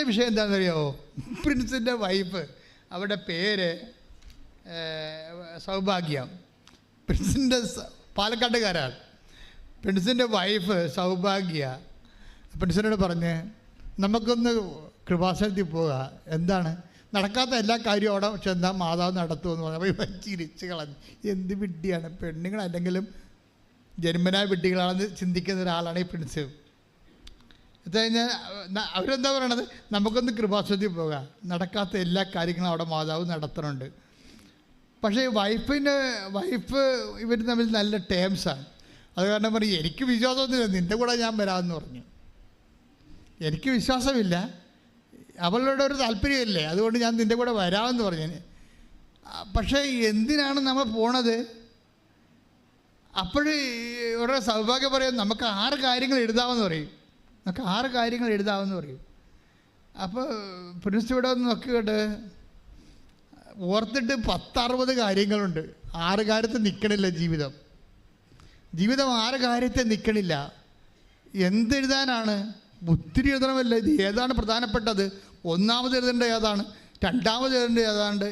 വിഷയം എന്താണെന്നറിയാമോ? പ്രിൻസിൻ്റെ വൈഫ്, അവരുടെ പേര് സൗഭാഗ്യ. പ്രിൻസിൻ്റെ പാലക്കാട്ടുകാരാണ്. പ്രിൻസിൻ്റെ വൈഫ് സൗഭാഗ്യ പ്രിൻസിനോട് പറഞ്ഞ് നമുക്കൊന്ന് കൃപാസനത്തിൽ പോവുക. എന്താണ് നടക്കാത്ത എല്ലാ കാര്യവും അവിടെ ചെന്നാൽ മാതാവ് നടത്തുമെന്ന് പറഞ്ഞപ്പോൾ ചിരിച്ച് കളഞ്ഞു. എന്ത് വിഡ്ഢിയാണ് പെണ്ണുങ്ങളല്ലെങ്കിലും ജന്മനാ വിഡ്ഢികളാണെന്ന് ചിന്തിക്കുന്ന ഒരാളാണ് ഈ പ്രിൻസ്. ഇത് കഴിഞ്ഞാൽ അവരെന്താ പറയണത്? നമുക്കൊന്ന് കൃപാസനത്തിൽ പോകാം, നടക്കാത്ത എല്ലാ കാര്യങ്ങളും അവിടെ മാതാവ് നടത്തുന്നുണ്ട്. പക്ഷേ വൈഫ് ഇവർ തമ്മിൽ നല്ല ടേംസാണ്. അത് കാരണം പറയും എനിക്ക് വിശ്വാസമൊന്നുമില്ല, നിൻ്റെ കൂടെ ഞാൻ വരാമെന്ന് പറഞ്ഞു. എനിക്ക് വിശ്വാസമില്ല, അവളുടെ ഒരു താല്പര്യമില്ലേ, അതുകൊണ്ട് ഞാൻ നിൻ്റെ കൂടെ വരാമെന്ന് പറഞ്ഞു. പക്ഷേ എന്തിനാണ് നമ്മൾ പോണത്? അപ്പോഴ് ഇവരുടെ സൗഭാഗ്യം പറയും നമുക്ക് 6 കാര്യങ്ങൾ എഴുതാമെന്ന് പറയും. നമുക്ക് 6 കാര്യങ്ങൾ എഴുതാമെന്ന് പറയും. അപ്പോൾ പ്രിൻസ് ഇവിടെ ഒന്ന് നോക്കിയിട്ട് ഓർത്തിട്ട് 10-60 കാര്യങ്ങളുണ്ട്. 6 കാര്യത്തിൽ നിൽക്കണില്ല ജീവിതം 6 കാര്യത്തിൽ നിൽക്കണില്ല. എന്തെഴുതാനാണ്? ഒത്തിരി എഴുതണമല്ല. ഇത് ഏതാണ് പ്രധാനപ്പെട്ടത്? ഒന്നാമത് എഴുതേണ്ട ഏതാണ്, രണ്ടാമത് എഴുതേണ്ട ഏതാണ്ട്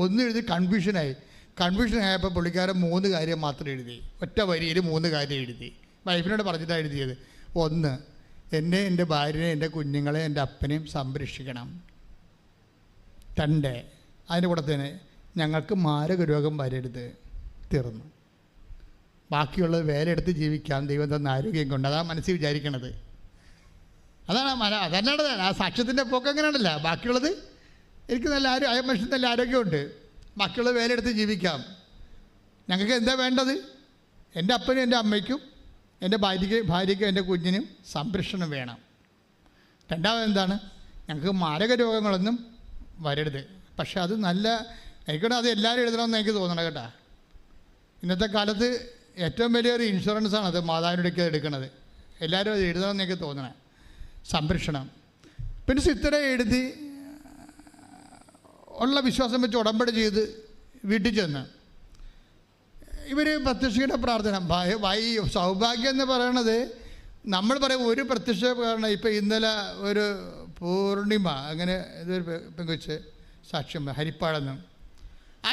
ഒന്ന് എഴുതി കൺഫ്യൂഷനായപ്പോൾ പുള്ളിക്കാരൻ 3 കാര്യം മാത്രം എഴുതി. ഒറ്റ വരിയിൽ 3 കാര്യം എഴുതി. വൈഫിനോട് പറഞ്ഞിട്ടാണ് എഴുതിയത്. 1, എന്നെ, എൻ്റെ ഭാര്യനെ, എൻ്റെ കുഞ്ഞുങ്ങളെ, എൻ്റെ അപ്പനെയും സംരക്ഷിക്കണം. 2, അതിൻ്റെ കൂടെ തന്നെ ഞങ്ങൾക്ക് മാരക രോഗം വരരുത്. തീർന്നു. ബാക്കിയുള്ളത് വേലയെടുത്ത് ജീവിക്കാം ദൈവം തന്ന ആരോഗ്യം കൊണ്ട്. അതാണ് മനസ്സിൽ വിചാരിക്കണത്. അതല്ലാണ്ട് ആ സാക്ഷ്യത്തിൻ്റെ പോക്ക് അങ്ങനെയാണല്ല. ബാക്കിയുള്ളത് എനിക്ക് നല്ല മനുഷ്യൻ നല്ല ആരോഗ്യമുണ്ട്, ബാക്കിയുള്ളത് വേലയെടുത്ത് ജീവിക്കാം. ഞങ്ങൾക്ക് എന്താ വേണ്ടത്? എൻ്റെ അപ്പനും എൻ്റെ അമ്മയ്ക്കും എൻ്റെ ഭാര്യയ്ക്കും എൻ്റെ കുഞ്ഞിനും സംരക്ഷണം വേണം. 2ാമത് എന്താണ്? ഞങ്ങൾക്ക് മാരക രോഗങ്ങളൊന്നും വരരുത്. പക്ഷെ അത് നല്ല എനിക്കൂടെ അത് എല്ലാവരും എഴുതണമെന്ന് എനിക്ക് തോന്നണം കേട്ടോ. ഇന്നത്തെ കാലത്ത് ഏറ്റവും വലിയൊരു ഇൻഷുറൻസാണ് അത് മാതാവിനോടൊക്കെ എടുക്കുന്നത്. എല്ലാവരും അത് എഴുതണമെന്ന് എനിക്ക് തോന്നണേ. സംരക്ഷണം. പിന്നെ ഇത്ര എഴുതി ഉള്ള വിശ്വാസം വെച്ച് ഉടമ്പടി ചെയ്ത് വീട്ടിൽ ചെന്ന് ഇവർ പ്രത്യക്ഷയുടെ പ്രാർത്ഥന. സൗഭാഗ്യം എന്ന് പറയണത് നമ്മൾ പറയും ഒരു പ്രത്യക്ഷ കാരണം. ഇപ്പം ഇന്നലെ ഒരു പൂർണിമ അങ്ങനെ ഇതൊരു പെങ്കൊച്ച് സാക്ഷ്യം ഹരിപ്പാടെന്നും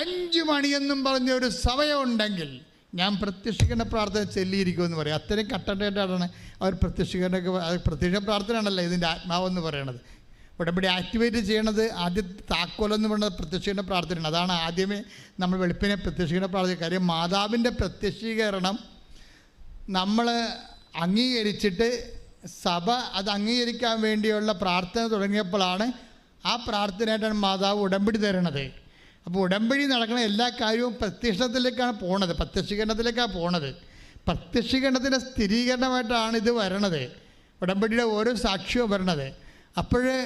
5 മണിയെന്നും പറഞ്ഞ ഒരു സമയമുണ്ടെങ്കിൽ ഞാൻ പ്രത്യക്ഷീകരണ പ്രാർത്ഥന ചെല്ലിയിരിക്കുമെന്ന് പറയും. അത്രയും കട്ടണ്ടായിട്ടാണ് അവർ പ്രത്യക്ഷ പ്രാർത്ഥനയാണല്ലോ ഇതിൻ്റെ ആത്മാവെന്ന് പറയണത്. ഉടമ്പടി ആക്ടിവേറ്റ് ചെയ്യണത് ആദ്യത്തെ താക്കോലെന്ന് പറയുന്നത് പ്രത്യക്ഷീകരണ പ്രാർത്ഥനയാണ്. അതാണ് ആദ്യമേ നമ്മൾ വെളുപ്പിനെ പ്രത്യക്ഷീകരണ പ്രാർത്ഥന. കാര്യം മാതാവിൻ്റെ പ്രത്യക്ഷീകരണം നമ്മൾ അംഗീകരിച്ചിട്ട് സഭ അത് അംഗീകരിക്കാൻ വേണ്ടിയുള്ള പ്രാർത്ഥന തുടങ്ങിയപ്പോഴാണ് ആ പ്രാർത്ഥനയായിട്ടാണ് മാതാവ് ഉടമ്പടി തരണത്. അപ്പോൾ ഉടമ്പടി നടക്കുന്ന എല്ലാ കാര്യവും പ്രത്യക്ഷത്തിലേക്കാണ് പോണത്, പ്രത്യക്ഷീകരണത്തിലേക്കാണ് പോണത്. പ്രത്യക്ഷീകരണത്തിൻ്റെ സ്ഥിരീകരണമായിട്ടാണ് ഇത് വരണത്, ഉടമ്പടിയുടെ ഓരോ സാക്ഷ്യവും വരണത്. അപ്പോഴേ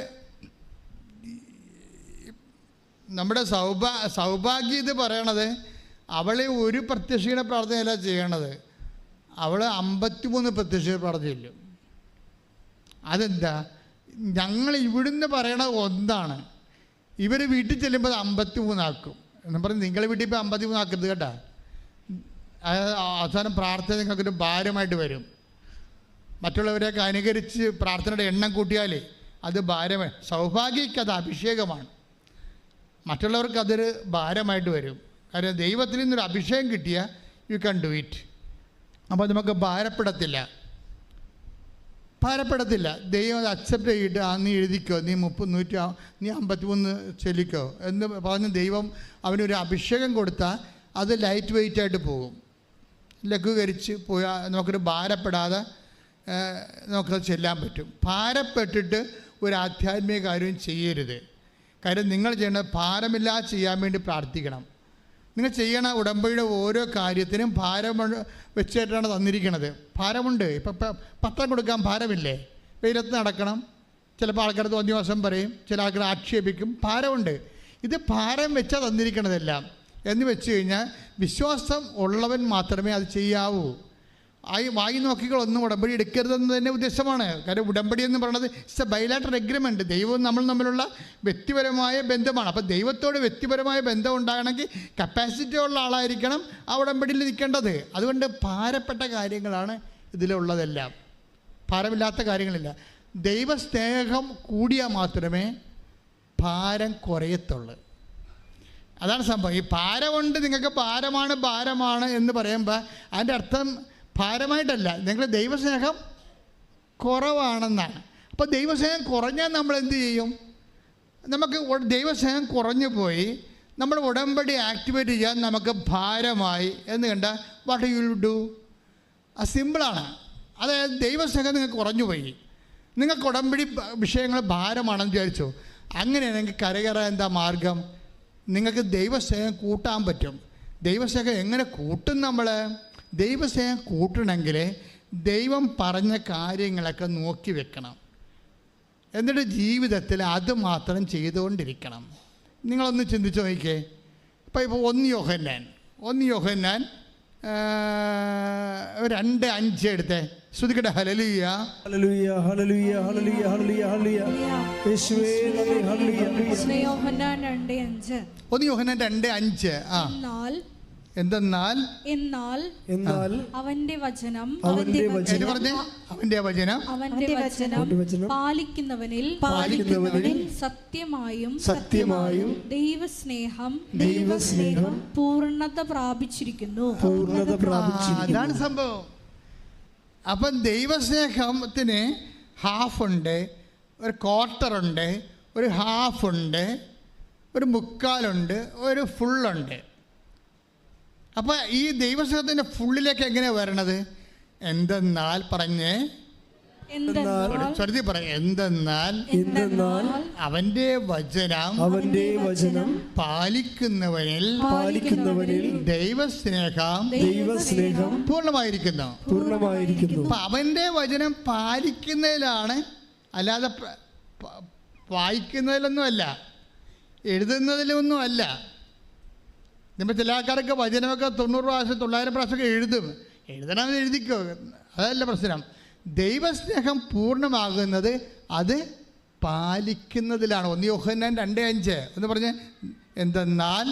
നമ്മുടെ സൗഭാഗ്യം ഇത് പറയണത് അവളെ ഒരു പ്രത്യക്ഷീകരണ പ്രാർത്ഥനയല്ല ചെയ്യണത്, അവൾ 53 പ്രത്യക്ഷീകരണ പ്രാർത്ഥനയില്ല. അതെന്താ? ഞങ്ങൾ ഇവിടുന്ന് പറയണത് ഒന്നാണ്, ഇവർ വീട്ടിൽ ചെല്ലുമ്പോൾ 53 ആക്കും എന്ന് പറഞ്ഞ് നിങ്ങളെ വീട്ടിൽ ഇപ്പോൾ 53 ആക്കരുത് കേട്ടോ. അവസാനം പ്രാർത്ഥന നിങ്ങൾക്കൊരു ഭാരമായിട്ട് വരും. മറ്റുള്ളവരെയൊക്കെ അനുകരിച്ച് പ്രാർത്ഥനയുടെ എണ്ണം കൂട്ടിയാൽ അത് ഭാരമായി. സൗഭാഗ്യക്ക് അത് അഭിഷേകമാണ്, മറ്റുള്ളവർക്ക് അതൊരു ഭാരമായിട്ട് വരും. കാര്യം ദൈവത്തിൽ നിന്നൊരു അഭിഷേകം കിട്ടിയാൽ യു ക്യാൻ ഡു ഇറ്റ്. അപ്പോൾ നമുക്ക് ഭാരപ്പെടത്തില്ല. ദൈവം അത് അക്സെപ്റ്റ് ചെയ്തിട്ട് നീ എഴുതിക്കോ, നീ 53 ചെല്ലിക്കോ എന്ന് പറഞ്ഞ് ദൈവം അവനൊരു അഭിഷേകം കൊടുത്താൽ അത് ലൈറ്റ് വെയ്റ്റായിട്ട് പോകും. ലഘൂകരിച്ച് പോയാൽ നമുക്കൊരു ഭാരപ്പെടാതെ നമുക്കത് ചെല്ലാൻ പറ്റും. ഭാരപ്പെട്ടിട്ട് ഒരു ആധ്യാത്മിക കാര്യവും ചെയ്യരുത്. കാര്യം നിങ്ങൾ ചെയ്യേണ്ടത് ഭാരമില്ലാതെ ചെയ്യാൻ വേണ്ടി പ്രാർത്ഥിക്കണം. നിങ്ങൾ ചെയ്യണ ഉടമ്പടിയുടെ ഓരോ കാര്യത്തിനും ഭാരം വെച്ചിട്ടാണ് തന്നിരിക്കുന്നത്. ഭാരമുണ്ട്. ഇപ്പം പത്രം കൊടുക്കാൻ ഭാരമില്ലേ? വെയിലത്ത് നടക്കണം. ചിലപ്പോൾ ആൾക്കാർ തോന്നിയ പറയും, ചില ആൾക്കാർ ആക്ഷേപിക്കും. ഭാരമുണ്ട്. ഇത് ഭാരം വെച്ചാൽ തന്നിരിക്കണതെല്ലാം എന്ന് വെച്ച് കഴിഞ്ഞാൽ വിശ്വാസം ഉള്ളവൻ മാത്രമേ അത് ചെയ്യാവൂ. വായി നോക്കികളൊന്നും ഉടമ്പടി എടുക്കരുതെന്ന് തന്നെ ഉദ്ദേശമാണ്. കാര്യം ഉടമ്പടി എന്ന് പറയുന്നത് ഇറ്റ്സ് എ ബൈലാറ്ററൽ എഗ്രിമെൻറ്റ്. ദൈവവും നമ്മൾ തമ്മിലുള്ള വ്യക്തിപരമായ ബന്ധമാണ്. അപ്പോൾ ദൈവത്തോട് വ്യക്തിപരമായ ബന്ധം ഉണ്ടാകണമെങ്കിൽ കപ്പാസിറ്റി ഉള്ള ആളായിരിക്കണം ആ ഉടമ്പടിയിൽ നിൽക്കേണ്ടത്. അതുകൊണ്ട് ഭാരപ്പെട്ട കാര്യങ്ങളാണ് ഇതിലുള്ളതെല്ലാം, ഭാരമില്ലാത്ത കാര്യങ്ങളില്ല. ദൈവസ്നേഹം കൂടിയാൽ മാത്രമേ ഭാരം കുറയത്തുള്ളൂ. അതാണ് സംഭവം. ഈ ഭാരം കൊണ്ട് നിങ്ങൾക്ക് ഭാരമാണ് എന്ന് പറയുമ്പോൾ അതിൻ്റെ അർത്ഥം ഭാരമായിട്ടല്ല, നിങ്ങൾ ദൈവസ്നേഹം കുറവാണെന്നാണ്. അപ്പോൾ ദൈവസ്നേഹം കുറഞ്ഞാൽ നമ്മൾ എന്ത് ചെയ്യും? നമുക്ക് ദൈവസ്നേഹം കുറഞ്ഞു പോയി നമ്മൾ ഉടമ്പടി ആക്ടിവേറ്റ് ചെയ്യാൻ നമുക്ക് ഭാരമായി എന്ന് കണ്ടാൽ വാട്ട് യു വിൽ ഡു? അത് സിമ്പിളാണ്. അതായത് ദൈവസ്നേഹം നിങ്ങൾക്ക് കുറഞ്ഞു പോയി, നിങ്ങൾക്ക് ഉടമ്പടി വിഷയങ്ങൾ ഭാരമാണെന്ന് വിചാരിച്ചു. അങ്ങനെയാണെങ്കിൽ കരകയറാൻ എന്താ മാർഗം? നിങ്ങൾക്ക് ദൈവസ്നേഹം കൂട്ടാൻ പറ്റും. ദൈവസ്നേഹം എങ്ങനെ കൂട്ടും? നമ്മൾ ദൈവസ്നേഹം കൂട്ടണമെങ്കിൽ ദൈവം പറഞ്ഞ കാര്യങ്ങളൊക്കെ നോക്കി വെക്കണം. എന്നിട്ട് ജീവിതത്തിൽ അത് മാത്രം ചെയ്തുകൊണ്ടിരിക്കണം. നിങ്ങളൊന്ന് ചിന്തിച്ച് നോക്കിക്കേ. ഇപ്പോൾ 1 യോഹന്നാൻ 2:5 എടുത്തേ. ശ്രുതിക്കട്ടെ. Hallelujah hallelujah hallelujah hallelujah hallelujah hallelujah യേശുവേ നന്ദി. ഹല്ലേലൂയ. യോഹന്നാൻ 2:5. 1 യോഹന്നാൻ 2:5. എന്നാൽ അവന്റെ വചനം പാലിക്കുന്നവനിൽ സത്യമായും ദൈവസ്നേഹം പൂർണ്ണത പ്രാപിച്ചിരിക്കുന്നു. അതാണ് സംഭവം. അപ്പം ദൈവസ്നേഹത്തിന് ഹാഫുണ്ട്, ഒരു ക്വാർട്ടറുണ്ട്, ഒരു ഹാഫുണ്ട്, ഒരു മുക്കാലുണ്ട്, ഒരു ഫുള്ളുണ്ട്. അപ്പോൾ ഈ ദൈവസ്നേഹത്തിൻ്റെ ഫുള്ളിലേക്ക് എങ്ങനെയാണ് വരണത്? എന്തെന്നാൽ പറഞ്ഞേ, എന്തെന്നാൽ അവന്റെ വചനം പാലിക്കുന്നവനിൽ ദൈവസ്നേഹം പൂർണ്ണമായിരിക്കുന്നു. അപ്പൊ അവന്റെ വചനം പാലിക്കുന്നതിലാണ്, അല്ലാതെ വായിക്കുന്നതിലൊന്നുമല്ല, എഴുതുന്നതിലൊന്നുമല്ല. ഇപ്പം ചില ആൾക്കാരൊക്കെ വചനമൊക്കെ 90 പ്രാവശ്യം 900 പ്രാവശ്യമൊക്കെ എഴുതണമെന്ന് എഴുതിക്കോ, അതല്ല പ്രശ്നം. ദൈവസ്നേഹം പൂർണ്ണമാകുന്നത് അത് പാലിക്കുന്നതിലാണ്. 1 യോഹന്നാൻ 2:5 എന്ന് പറഞ്ഞ്, എന്തെന്നാൽ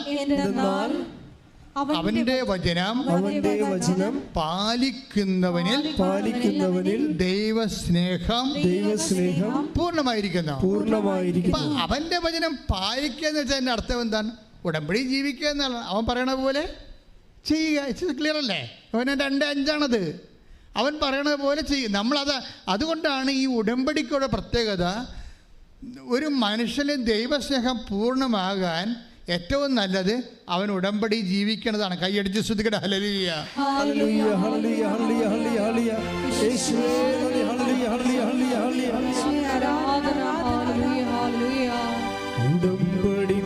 അവന്റെ വചനം പാലിക്കുന്നവനിൽ ദൈവസ്നേഹം പൂർണ്ണമായിരിക്കുന്നു. അവന്റെ വചനം പാലിക്കുക എന്ന് വെച്ചാൽ അതിൻ്റെ അർത്ഥം എന്താണ്? ഉടമ്പടി ജീവിക്കുക എന്നാണ്. അവൻ പറയണ പോലെ ചെയ്യുക. ഇറ്റ്സ് ക്ലിയർ അല്ലേ? അവന് 2:5 അവൻ പറയണത് പോലെ ചെയ്യും. അതുകൊണ്ടാണ് ഈ ഉടമ്പടിക്കുള്ള പ്രത്യേകത. ഒരു മനുഷ്യന് ദൈവസ്നേഹം പൂർണ്ണമാകാൻ ഏറ്റവും നല്ലത് അവൻ ഉടമ്പടി ജീവിക്കണതാണ്. കൈയടിച്ച് ശ്രുതിക്കട്ടെ. Hallelujah hallelujah hallelujah hallelujah hallelujah യേശുവേ ഹല്ലേലൂയ ഹല്ലേലൂയ ഹല്ലേലൂയ ആരാധന. Hallelujah hallelujah. ഉടമ്പടി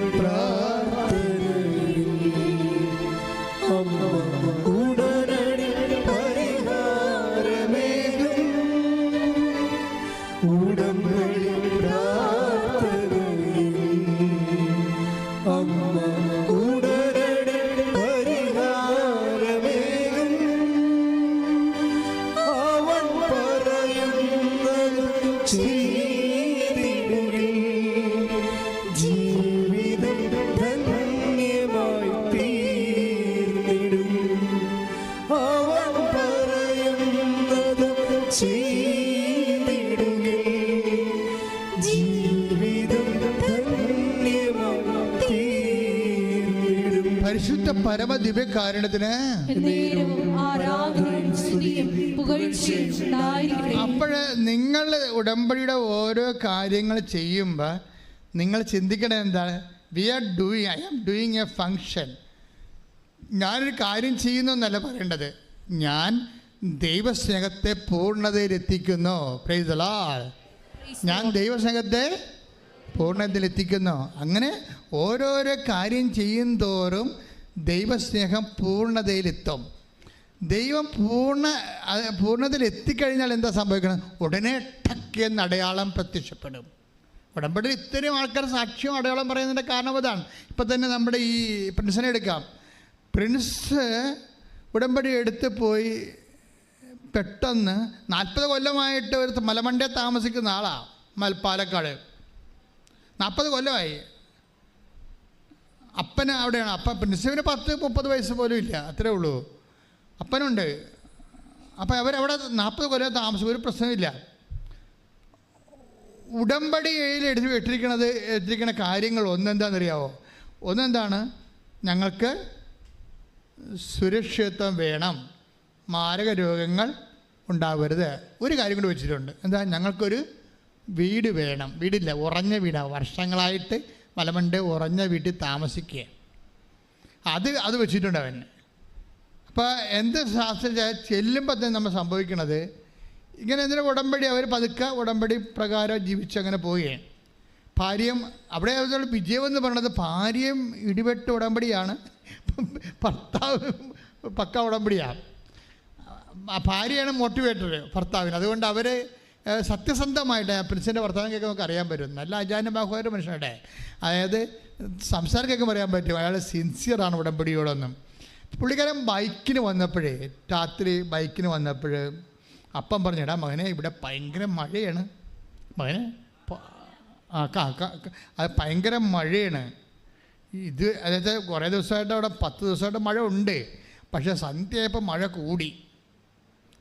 പരിശുദ്ധ പരമദിവ്യകാരുണ്യത്തിന് അപ്പോഴ് നിങ്ങൾ ഉടമ്പടിയുടെ ഓരോ കാര്യങ്ങൾ ചെയ്യുമ്പോൾ നിങ്ങൾ ചിന്തിക്കണത് എന്താണ്? I am doing a function. ഞാനൊരു കാര്യം ചെയ്യുന്നല്ല പറയേണ്ടത്, ഞാൻ ദൈവസ്നേഹത്തെ പൂർണ്ണതയിലെത്തിക്കുന്നു. Praise the lord. ഞാൻ ദൈവസ്നേഹത്തെ പൂർണ്ണതയിലെത്തിക്കുന്നു. അങ്ങനെ ഓരോരോ കാര്യം ചെയ്യും തോറും ദൈവസ്നേഹം പൂർണ്ണതയിലെത്തും. ദൈവം പൂർണ്ണതയിൽ എത്തിക്കഴിഞ്ഞാൽ എന്താ സംഭവിക്കണം? ഉടനെ ടക്ക് എന്ന അടയാളം പ്രത്യക്ഷപ്പെടും. ഉടമ്പടിയിൽ ഇത്രയും ആൾക്കാർ സാക്ഷ്യം അടയാളം പറയുന്നതിൻ്റെ കാരണം അതാണ്. ഇപ്പം തന്നെ നമ്മുടെ ഈ പ്രിൻസിനെ എടുക്കാം. പ്രിൻസ് ഉടമ്പടി എടുത്ത് പോയി പെട്ടെന്ന് 40 കൊല്ലമായിട്ട് ഒരു മലമണ്ടയിൽ താമസിക്കുന്ന ആളാണ്. പാലക്കാട് 40 കൊല്ലമായി. അപ്പന് അവിടെയാണ്. അപ്പം പ്രിൻസിന് 10-30 വയസ്സ് പോലും ഇല്ല, അത്രേ ഉള്ളൂ. അപ്പനുണ്ട്. അപ്പം അവരവിടെ 40 കൊല്ലം താമസിക്കും, ഒരു പ്രശ്നമില്ല. ഉടമ്പടിയിൽ എടുത്തിരിക്കുന്ന കാര്യങ്ങൾ ഒന്നെന്താണെന്നറിയാവോ? ഒന്നെന്താണ്? ഞങ്ങൾക്ക് സുരക്ഷിതത്വം വേണം, മാരക രോഗങ്ങൾ ഉണ്ടാവരുത്. ഒരു കാര്യം കൂടി വെച്ചിട്ടുണ്ട്. എന്താ? ഞങ്ങൾക്കൊരു വീട് വേണം. വീടില്ല, ഉറഞ്ഞ വീടാണ്. വർഷങ്ങളായിട്ട് മലമണ്ട് ഉറഞ്ഞ വീട്ടിൽ താമസിക്കുക. അത് വെച്ചിട്ടുണ്ട് അവൻ. അപ്പോൾ എന്ത് ശാസ്ത്രം ചെല്ലുമ്പോൾ തന്നെ നമ്മൾ സംഭവിക്കണത് ഇങ്ങനെ എന്തിനാ ഉടമ്പടി അവർ പതുക്കെ ഉടമ്പടി പ്രകാരം ജീവിച്ചങ്ങനെ പോവുകയാണ്. ഭാര്യയും അവിടെ വിജയം എന്ന് പറയുന്നത് ഭാര്യയും ഇടിവെട്ട് ഉടമ്പടിയാണ്, ഭർത്താവ് പക്ക ഉടമ്പടിയാണ്. ഭാര്യയാണ് മോട്ടിവേറ്റർ ഭർത്താവിന്. അതുകൊണ്ട് അവർ സത്യസന്ധമായിട്ട് പ്രിൻസിൻ്റെ വർത്തമാനം കേൾക്കുമ്പോൾ നമുക്ക് അറിയാൻ പറ്റും. നല്ല അജാനബാഹുവായ മനുഷ്യരുടെ, അതായത് സംസാരം കേൾക്കുമ്പോൾ അറിയാൻ പറ്റും അയാൾ സിൻസിയറാണ് ഉടമ്പടിയോടൊന്നും. പുള്ളിക്കാരൻ ബൈക്കിന് വന്നപ്പോഴേ, രാത്രി ബൈക്കിന് വന്നപ്പോൾ അപ്പം പറഞ്ഞിടാ മകനെ ഇവിടെ ഭയങ്കര മഴയാണ്, മകനെ അത് ഭയങ്കര മഴയാണ്. ഇത് അതായത് കുറേ ദിവസമായിട്ട് അവിടെ 10 ദിവസമായിട്ട് മഴ ഉണ്ട്, പക്ഷേ സന്ധ്യയായപ്പോൾ മഴ കൂടി,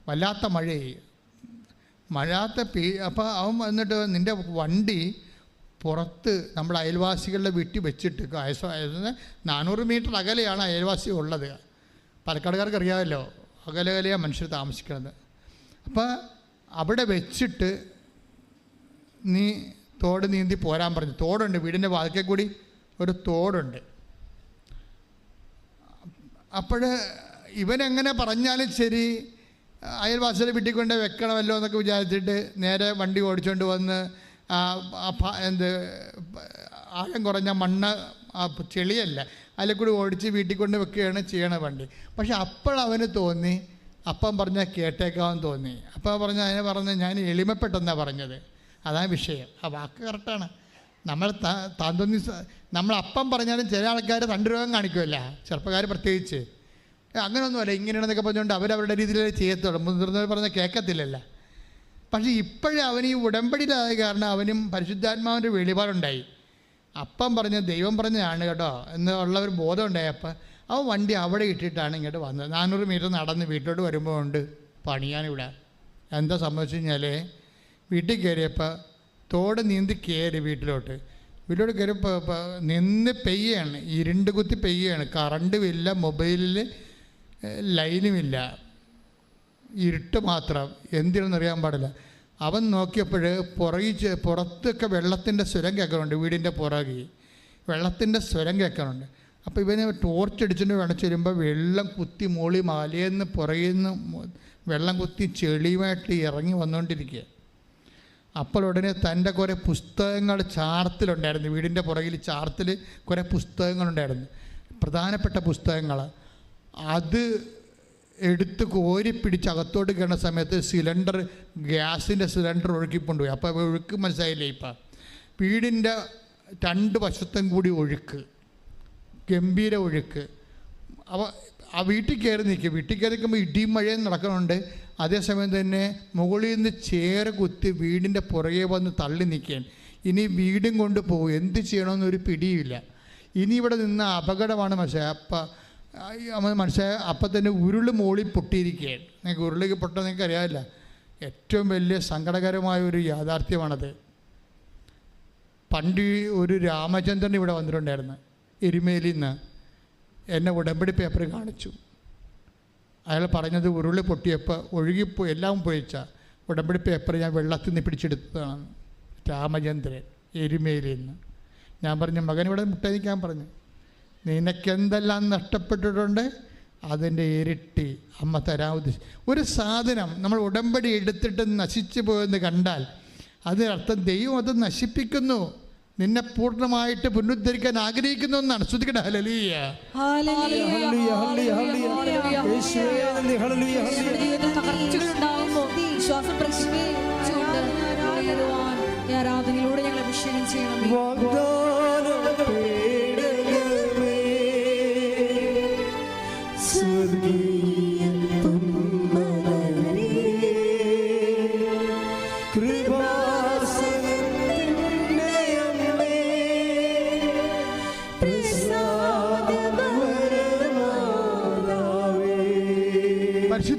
വല്ലാത്ത മഴയായി. അപ്പോൾ അവൻ വന്നിട്ട് നിൻ്റെ വണ്ടി പുറത്ത് നമ്മുടെ അയൽവാസികളുടെ വീട്ടിൽ വെച്ചിട്ട് 400 മീറ്റർ അകലെയാണ് അയൽവാസി ഉള്ളത്. പാലക്കാടുകാർക്ക് അറിയാമല്ലോ, അകലെയാണ് മനുഷ്യർ താമസിക്കുന്നത്. അപ്പോൾ അവിടെ വെച്ചിട്ട് നീ തോട് നീന്തി പോരാൻ പറഞ്ഞു. തോടുണ്ട്, വീടിൻ്റെ വാതിക്കൽ കൂടി ഒരു തോടുണ്ട്. അപ്പോൾ ഇവനെങ്ങനെ പറഞ്ഞാലും ശരി അയൽവാസിയുടെ വീട്ടിൽ കൊണ്ട് വെക്കണമല്ലോ എന്നൊക്കെ വിചാരിച്ചിട്ട് നേരെ വണ്ടി ഓടിച്ചുകൊണ്ട് വന്ന് ആഴം കുറഞ്ഞ മണ്ണ്, ചെളിയല്ല, അതിൽ കൂടി ഓടിച്ച് വീട്ടിൽ കൊണ്ട് വെക്കുകയാണ് ചെയ്യണ വണ്ടി. പക്ഷെ അപ്പോഴവന് തോന്നി, അപ്പം പറഞ്ഞാൽ കേട്ടേക്കാമെന്ന് തോന്നി. അപ്പോൾ അതിനെ പറഞ്ഞ് ഞാൻ എളിമപ്പെട്ടെന്നാണ് പറഞ്ഞത്. അതാണ് വിഷയം. ആ വാക്ക് കറക്റ്റാണ്. നമ്മൾ അപ്പം പറഞ്ഞാലും ചില ആൾക്കാർ തണ്ടുരോഗം കാണിക്കുമല്ല, ചെറുപ്പക്കാർ പ്രത്യേകിച്ച്. അങ്ങനെയൊന്നുമല്ല, ഇങ്ങനെയാണെന്നൊക്കെ പറഞ്ഞുകൊണ്ട് അവരവരുടെ രീതിയിൽ ചെയ്യത്തുള്ളൂ. മുതിർന്നവർ പറഞ്ഞാൽ കേൾക്കത്തില്ലല്ലോ. പക്ഷേ ഇപ്പോഴും അവന് ഈ ഉടമ്പടിയിലായ കാരണം അവനും പരിശുദ്ധാത്മാവിൻ്റെ വെളിപാടുണ്ടായി. അപ്പം പറഞ്ഞ ദൈവം പറഞ്ഞതാണ് കേട്ടോ എന്നുള്ള ഒരു ബോധം ഉണ്ടായപ്പോൾ അവൻ വണ്ടി അവിടെ ഇട്ടിട്ടാണ് ഇങ്ങോട്ട് വന്നത്. 400 മീറ്റർ നടന്ന് വീട്ടിലോട്ട് വരുമ്പോൾ ഉണ്ട് പണിയാനിവിടെ. എന്താ സംഭവിച്ചു കഴിഞ്ഞാൽ വീട്ടിൽ കയറിയപ്പോൾ തോട് നീന്തി കയറി വീട്ടിലോട്ട് കയറിയപ്പോൾ നിന്ന് പെയ്യാണ്, ഇരുണ്ട് കുത്തി പെയ്യാണ്, കറണ്ടുമില്ല, മൊബൈലിൽ ലൈനുമില്ല, ഇരുട്ട് മാത്രം. എന്തിനെന്നറിയാൻ പാടില്ല. അവൻ നോക്കിയപ്പോൾ പുറത്തൊക്കെ വെള്ളത്തിൻ്റെ സ്വരം കേൾക്കുന്നുണ്ട്. വീടിൻ്റെ പുറകിൽ വെള്ളത്തിൻ്റെ സ്വരം കേൾക്കുന്നുണ്ട്. അപ്പോൾ ഇവന് ടോർച്ച് അടിച്ചിട്ട് വേണം വരുമ്പോൾ വെള്ളം കുത്തി മോളി മലയെന്ന് പുറകിൽ നിന്ന് വെള്ളം കുത്തി ചെളിയുമായിട്ട് ഇറങ്ങി വന്നുകൊണ്ടിരിക്കുക. അപ്പോൾ ഉടനെ തൻ്റെ കുറേ പുസ്തകങ്ങൾ ചാർത്തിലുണ്ടായിരുന്നു. വീടിൻ്റെ പുറകിൽ ചാർത്തിൽ കുറേ പുസ്തകങ്ങളുണ്ടായിരുന്നു, പ്രധാനപ്പെട്ട പുസ്തകങ്ങൾ. അത് എടുത്ത് കോരിപ്പിടിച്ച് അകത്തോട്ട് കയറുന്ന സമയത്ത് ഗ്യാസിൻ്റെ സിലിണ്ടർ ഒഴുക്കിക്കൊണ്ടുപോയി. അപ്പോൾ ഒഴുക്ക് മനസ്സിലായില്ലേ? ഇപ്പം വീടിൻ്റെ 2 വശത്തും കൂടി ഒഴുക്ക്, ഗംഭീര ഒഴുക്ക്. അപ്പോൾ ആ വീട്ടിൽ കയറി നിൽക്കുമ്പോൾ ഇടിയും മഴയും നടക്കുന്നുണ്ട്. അതേസമയം തന്നെ മുകളിൽ നിന്ന് ചേര കുത്തി വീടിൻ്റെ പുറകെ വന്ന് തള്ളി നിൽക്കുകയാണ്. ഇനി വീടും കൊണ്ട് പോകും, എന്ത് ചെയ്യണമെന്നൊരു പിടിയില്ല. ഇനി ഇവിടെ നിന്ന് അപകടമാണ് മനസ്സിലായ. അപ്പം തന്നെ ഉരുൾ മോളിൽ പൊട്ടിയിരിക്കുകയാണ്. നിങ്ങൾക്ക് ഉരുളിക്ക് പൊട്ടാൻ നിങ്ങൾക്ക് അറിയാമില്ല. ഏറ്റവും വലിയ സങ്കടകരമായ ഒരു യാഥാർത്ഥ്യമാണത്. പണ്ട് ഒരു രാമചന്ദ്രൻ ഇവിടെ വന്നിട്ടുണ്ടായിരുന്നു എരുമേലിയിൽ നിന്ന്. എന്നെ ഉടമ്പടി പേപ്പർ കാണിച്ചു. അയാൾ പറഞ്ഞത് ഉരുളി പൊട്ടിയപ്പോൾ ഒഴുകിപ്പോയി, എല്ലാം പോയിച്ച ഉടമ്പടി പേപ്പർ ഞാൻ വെള്ളത്തിൽ നിന്ന് പിടിച്ചെടുത്തതാണ്. രാമചന്ദ്രൻ എരുമേലിയിൽ നിന്ന്. ഞാൻ പറഞ്ഞു, മകൻ ഇവിടെ മുട്ടനിക്കാൻ പറഞ്ഞു, നിനക്കെന്തെല്ലാം നഷ്ടപ്പെട്ടിട്ടുണ്ട് അതിൻ്റെ ഇരട്ടി അമ്മ തരാൻ ഉദ്ദേശിച്ചു. ഒരു സാധനം നമ്മൾ ഉടമ്പടി എടുത്തിട്ട് നശിച്ചു പോയെന്ന് കണ്ടാൽ അതിനർത്ഥം ദൈവം അത് നശിപ്പിക്കുന്നു, നിന്നെ പൂർണ്ണമായിട്ട് പുനരുദ്ധരിക്കാൻ ആഗ്രഹിക്കുന്നു എന്നാണ്. ശ്രദ്ധിക്കട്ടെ. ഹല്ലേലൂയ, ആരാധനയിലൂടെ ഞങ്ങൾ അഭിഷേകം ചെയ്യണം.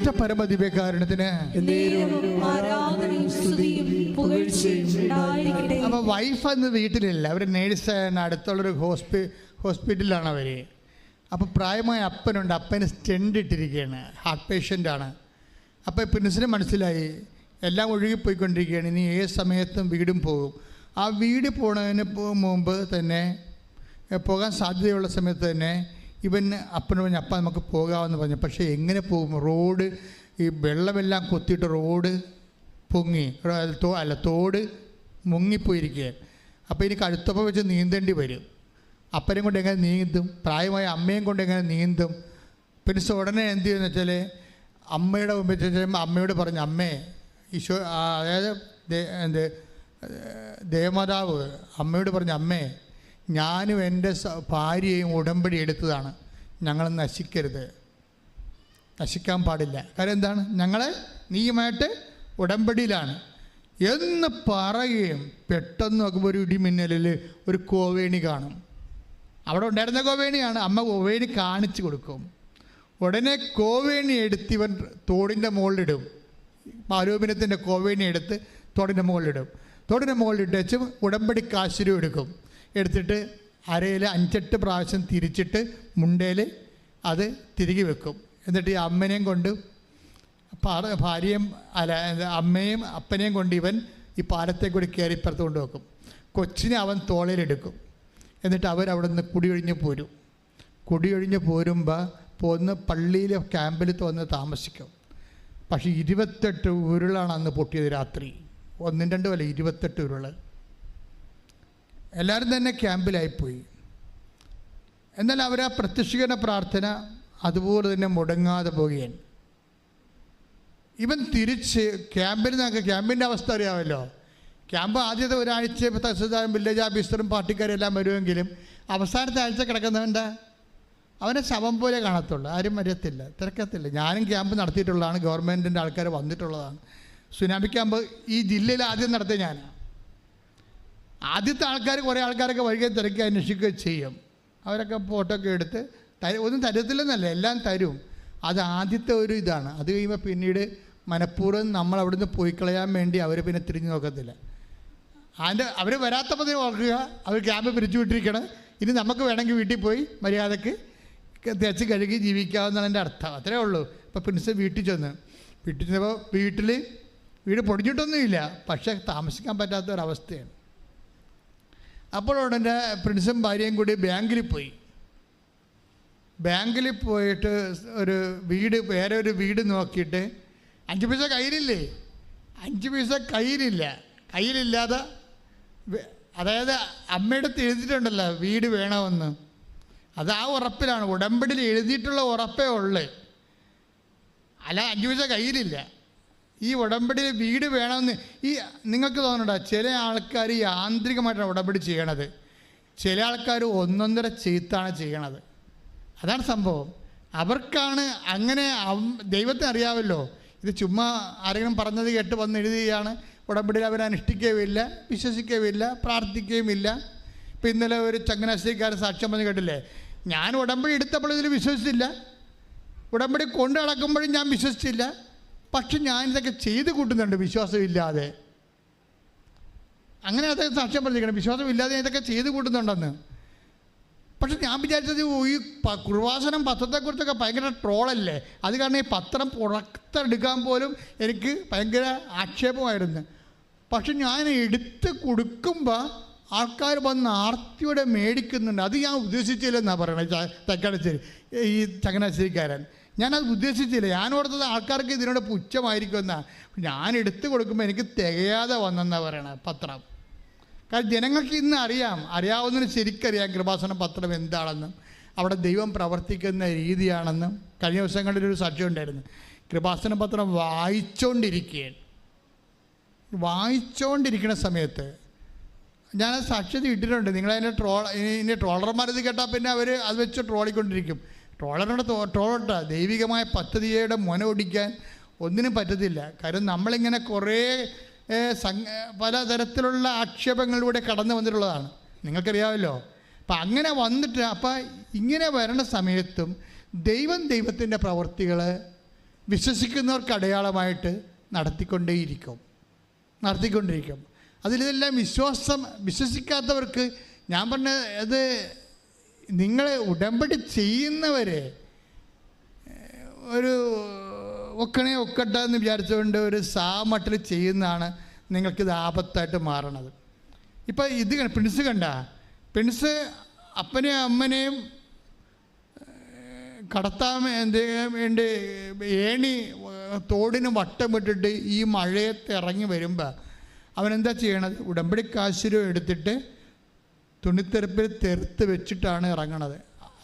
പരിശുദ്ധ പരമദിവ്യകാരുണ്യത്തിന് നേരവും ആരാധനയും സ്തുതിയും പുകഴ്ചയും ഉണ്ടായിരിക്കട്ടെ. അപ്പോൾ വൈഫ് അന്ന് വീട്ടിലില്ല, അവർ നേഴ്സാണ്, അടുത്തുള്ളൊരു ഹോസ്പിറ്റലിലാണ് അവർ. അപ്പോൾ പ്രായമായ അപ്പനുണ്ട്, അപ്പന് സ്റ്റെൻഡ് ഇട്ടിരിക്കുകയാണ്, ഹാർട്ട് പേഷ്യൻ്റാണ്. അപ്പോൾ പ്രിൻസിന് മനസ്സിലായി എല്ലാം ഒഴുകിപ്പോയിക്കൊണ്ടിരിക്കുകയാണ്, ഇനി ഏത് സമയത്തും വീടും പോകും. ആ വീട് പോണതിന് മുമ്പ് തന്നെ, പോകാൻ സാധ്യതയുള്ള സമയത്ത് തന്നെ ഇവൻ അപ്പന് പറഞ്ഞു, അപ്പ നമുക്ക് പോകാമെന്ന് പറഞ്ഞു. പക്ഷേ എങ്ങനെ പോകും? റോഡ് ഈ വെള്ളമെല്ലാം കൊത്തിയിട്ട് റോഡ് പൊങ്ങി, തോട് മുങ്ങിപ്പോയിരിക്കുകയാണ്. അപ്പോൾ ഇനി കഴുത്തൊപ്പം വെച്ച് നീന്തേണ്ടി വരും. അപ്പനെ കൊണ്ട് എങ്ങനെ നീന്തും? പ്രായമായ അമ്മയും കൊണ്ട് എങ്ങനെ നീന്തും? പിന്നെ ഉടനെ എന്ത് ചെയ്യുമെന്ന് വെച്ചാൽ അമ്മയുടെ മുമ്പിൽ ചെല്ലുമ്പോൾ അമ്മയോട് പറഞ്ഞു, അമ്മേ ഈശോ, അതായത് ദേവമാതാവ് അമ്മയോട് പറഞ്ഞു, അമ്മേ ഞാനും എൻ്റെ ഭാര്യയും ഉടമ്പടി എടുത്തതാണ്, ഞങ്ങൾ നശിക്കരുത്, നശിക്കാൻ പാടില്ല. കാര്യം എന്താണ്? ഞങ്ങളെ നീയുമായിട്ട് ഉടമ്പടിയിലാണ് എന്ന് പറയുകയും പെട്ടെന്ന് നോക്കുമ്പോൾ ഒരു ഇടിമിന്നലിൽ ഒരു കോവേണി കാണും. അവിടെ ഉണ്ടായിരുന്ന കോവേണിയാണ്. അമ്മ കോവേണി കാണിച്ചു കൊടുക്കും. ഉടനെ കോവേണി എടുത്തിവൻ തോടിൻ്റെ മുകളിലിടും. ആരോപണത്തിൻ്റെ കോവേണി എടുത്ത് തോടിൻ്റെ മുകളിലിടും. തോടിൻ്റെ മുകളിലിട്ട് വെച്ച് ഉടമ്പടി കാശുരും എടുക്കും. എടുത്തിട്ട് അരയിൽ 5-8 പ്രാവശ്യം തിരിച്ചിട്ട് മുണ്ടയിൽ അത് തിരികെ വെക്കും. എന്നിട്ട് ഈ അമ്മനെയും കൊണ്ട് ഭാര്യയും അമ്മയും അപ്പനെയും കൊണ്ട് ഇവൻ ഈ പാലത്തെ കൂടി കയറി ഇപ്പുറത്ത് കൊണ്ട് വെക്കും. കൊച്ചിനെ അവൻ തോളയിലെടുക്കും. എന്നിട്ട് അവരവിടെ നിന്ന് കുടിയൊഴിഞ്ഞ് പോരും. കുടിയൊഴിഞ്ഞ് പോന്ന് പള്ളിയിലെ ക്യാമ്പിൽ വന്ന് താമസിക്കും. പക്ഷേ 28 ഉരുളാണ് അന്ന് പൊട്ടിയത് രാത്രി. 1-2 അല്ല, 28 ഉരുൾ. എല്ലാവരും തന്നെ ക്യാമ്പിലായിപ്പോയി. എന്നാൽ അവർ ആ പ്രത്യക്ഷീകരണ പ്രാർത്ഥന അതുപോലെ തന്നെ മുടങ്ങാതെ പോകുകയാണ്. ഇവൻ തിരിച്ച് ക്യാമ്പിൻ്റെ അവസ്ഥ അറിയാമല്ലോ. ക്യാമ്പ് ആദ്യത്തെ ഒരാഴ്ച തഹസിൽദാരും വില്ലേജ് ഓഫീസറും പാർട്ടിക്കാരും എല്ലാം വരുമെങ്കിലും അവസാനത്തെ ആഴ്ച കിടക്കുന്നവൻ്റെ അവനെ ശവം പോലെ കാണത്തുള്ളൂ. ആരും അറിയത്തില്ല, തിരക്കത്തില്ല. ഞാനും ക്യാമ്പ് നടത്തിയിട്ടുള്ളതാണ്, ഗവൺമെൻറ്റിൻ്റെ ആൾക്കാർ വന്നിട്ടുള്ളതാണ്. സുനാമി ക്യാമ്പ് ഈ ജില്ലയിൽ ആദ്യം നടത്തിയ ഞാനാണ്. ആദ്യത്തെ ആൾക്കാർ കുറേ ആൾക്കാരൊക്കെ വഴിയെ തിരക്കി അന്വേഷിക്കുകയും ചെയ്യും. അവരൊക്കെ ഫോട്ടോ ഒക്കെ എടുത്ത് ഒന്നും തരത്തില്ലെന്നല്ല, എല്ലാം തരും. അത് ആദ്യത്തെ ഒരു ഇതാണ്. അത് കഴിയുമ്പോൾ പിന്നീട് മനഃപൂർവ്വം നമ്മൾ അവിടുന്ന് പോയി കളയാൻ വേണ്ടി അവർ പിന്നെ തിരിഞ്ഞു നോക്കത്തില്ല. അവർ വരാത്തപ്പോൾ ഓർക്കുക, അവർ ക്യാമ്പ് പിരിച്ചു വിട്ടിരിക്കണം, ഇനി നമുക്ക് വേണമെങ്കിൽ വീട്ടിൽ പോയി മര്യാദക്ക് തേച്ച് കഴുകി ജീവിക്കാവുന്നതാണ് എൻ്റെ അർത്ഥം. അത്രേ ഉള്ളൂ. ഇപ്പോൾ പ്രിൻസ് വീട്ടിൽ ചെന്നപ്പോൾ വീട് പൊടിഞ്ഞിട്ടൊന്നുമില്ല, പക്ഷേ താമസിക്കാൻ പറ്റാത്തൊരവസ്ഥയാണ്. അപ്പോൾ ഉടനെ പ്രിൻസും ഭാര്യയും കൂടി ബാങ്കിൽ പോയിട്ട് വേറെ ഒരു വീട് നോക്കിയിട്ട് 5 പൈസ കയ്യിലില്ലേ, 5 പൈസ കയ്യിലില്ലാതെ, അതായത് അമ്മയുടെ അടുത്ത് എഴുതിയിട്ടുണ്ടല്ലോ വീട് വേണമെന്ന്, അത് ആ ഉറപ്പിലാണ്, ഉടമ്പടിയിൽ എഴുതിയിട്ടുള്ള ഉറപ്പേ ഉള്ളു. അല്ല 5 പൈസ കയ്യിലില്ല. ഈ ഉടമ്പടിയിൽ വീട് വേണമെന്ന് നിങ്ങൾക്ക് തോന്നണ്ട, ചില ആൾക്കാർ യാന്ത്രികമായിട്ടാണ് ഉടമ്പടി ചെയ്യണത്, ചില ആൾക്കാർ ഒന്നൊന്നര ചെയ്ത്താണ് ചെയ്യണത്. അതാണ് സംഭവം. അവർക്കാണ് അങ്ങനെ. ദൈവത്തിന് അറിയാമല്ലോ, ഇത് ചുമ്മാ ആരെങ്കിലും പറഞ്ഞത് കേട്ട് വന്ന് എഴുതുകയാണ്. ഉടമ്പടിയിൽ അവർ അനുഷ്ഠിക്കുകയുമില്ല, വിശ്വസിക്കുകയുമില്ല, പ്രാർത്ഥിക്കുകയുമില്ല. ഇപ്പം ഇന്നലെ ഒരു ചങ്ങനാശ്ശേരിക്കാരൻ സാക്ഷ്യം പറഞ്ഞ് കേട്ടില്ലേ, ഞാൻ ഉടമ്പടി എടുത്തപ്പോൾ ഇതിൽ വിശ്വസിച്ചില്ല, ഉടമ്പടി കൊണ്ട് നടക്കുമ്പോഴും ഞാൻ വിശ്വസിച്ചില്ല, പക്ഷെ ഞാനിതൊക്കെ ചെയ്ത് കൂട്ടുന്നുണ്ട് വിശ്വാസമില്ലാതെ. അങ്ങനെ അദ്ദേഹം സാക്ഷ്യം പറഞ്ഞിരിക്കണം, വിശ്വാസമില്ലാതെ ഞാൻ ഇതൊക്കെ ചെയ്ത് കൂട്ടുന്നുണ്ടെന്ന്. പക്ഷെ ഞാൻ വിചാരിച്ചത് ഈ കൃപാസനം പത്രത്തെക്കുറിച്ചൊക്കെ ഭയങ്കര ട്രോളല്ലേ, അത് കാരണം ഈ പത്രം പുറത്തെടുക്കാൻ പോലും എനിക്ക് ഭയങ്കര ആക്ഷേപമായിരുന്നു. പക്ഷെ ഞാൻ എടുത്ത് കൊടുക്കുമ്പോൾ ആൾക്കാർ വന്ന് ആർത്തിയോടെ മേടിക്കുന്നുണ്ട്. അത് ഞാൻ ഉദ്ദേശിച്ചില്ലെന്നാണ് പറയണത് തക്കാളശ്ശേരി ഈ ചങ്ങനാശ്ശേരിക്കാരൻ. ഞാനത് ഉദ്ദേശിച്ചില്ല. ഞാൻ ഓർത്തത് ആൾക്കാർക്ക് ഇതിനോട് പുച്ഛമായിരിക്കുമെന്നാണ്. ഞാൻ എടുത്തു കൊടുക്കുമ്പോൾ എനിക്ക് തികയാതെ വന്നെന്നാണ് പറയണത് പത്രം. കാരണം ജനങ്ങൾക്ക് ഇന്ന് അറിയാവുന്നതിന് ശരിക്കറിയാം കൃപാസനം പത്രം എന്താണെന്നും അവിടെ ദൈവം പ്രവർത്തിക്കുന്ന രീതിയാണെന്നും. കഴിഞ്ഞ ദിവസങ്ങളിലൊരു സാക്ഷ്യം ഉണ്ടായിരുന്നു. കൃപാസന പത്രം വായിച്ചുകൊണ്ടിരിക്കുന്ന സമയത്ത് ഞാനത് സാക്ഷ്യത ഇട്ടിട്ടുണ്ട്. നിങ്ങളതിൻ്റെ ഇനി ട്രോളർമാരത് കേട്ടാൽ പിന്നെ അവർ അത് വെച്ച് ട്രോളിക്കൊണ്ടിരിക്കും. ട്രോളട്ട ദൈവികമായ പദ്ധതിയുടെ ഒടിക്കാൻ ഒന്നിനും പറ്റത്തില്ല. കാര്യം നമ്മളിങ്ങനെ കുറേ പലതരത്തിലുള്ള ആക്ഷേപങ്ങളിലൂടെ കടന്നു വന്നിട്ടുള്ളതാണ്, നിങ്ങൾക്കറിയാമല്ലോ. അപ്പം അങ്ങനെ വന്നിട്ട് ഇങ്ങനെ വരണ സമയത്തും ദൈവത്തിൻ്റെ പ്രവർത്തികൾ വിശ്വസിക്കുന്നവർക്ക് അടയാളമായിട്ട് നടത്തിക്കൊണ്ടിരിക്കും. അതിലിതെല്ലാം വിശ്വസിക്കാത്തവർക്ക് ഞാൻ പറഞ്ഞ അത് നിങ്ങൾ ഉടമ്പടി ചെയ്യുന്നവരെ ഒരു ഒക്കട്ടെ എന്ന് വിചാരിച്ചുകൊണ്ട് ഒരു സാമട്ടിൽ ചെയ്യുന്നതാണ് നിങ്ങൾക്കിത് ആപത്തായിട്ട് മാറണത്. ഇപ്പം ഇത് പ്രിൻസ് കണ്ട, പ്രിൻസ് അപ്പനെയും അമ്മനെയും കടത്താൻ വേണ്ടി ഏണി തോടിന് വട്ടമിട്ടിട്ട് ഈ മഴയത്ത് ഇറങ്ങി വരുമ്പോൾ അവനെന്താ ചെയ്യണത്? ഉടമ്പടി കാശുരം എടുത്തിട്ട് തുണിത്തെറുപ്പിൽ തെറുത്ത് വെച്ചിട്ടാണ് ഇറങ്ങണത്.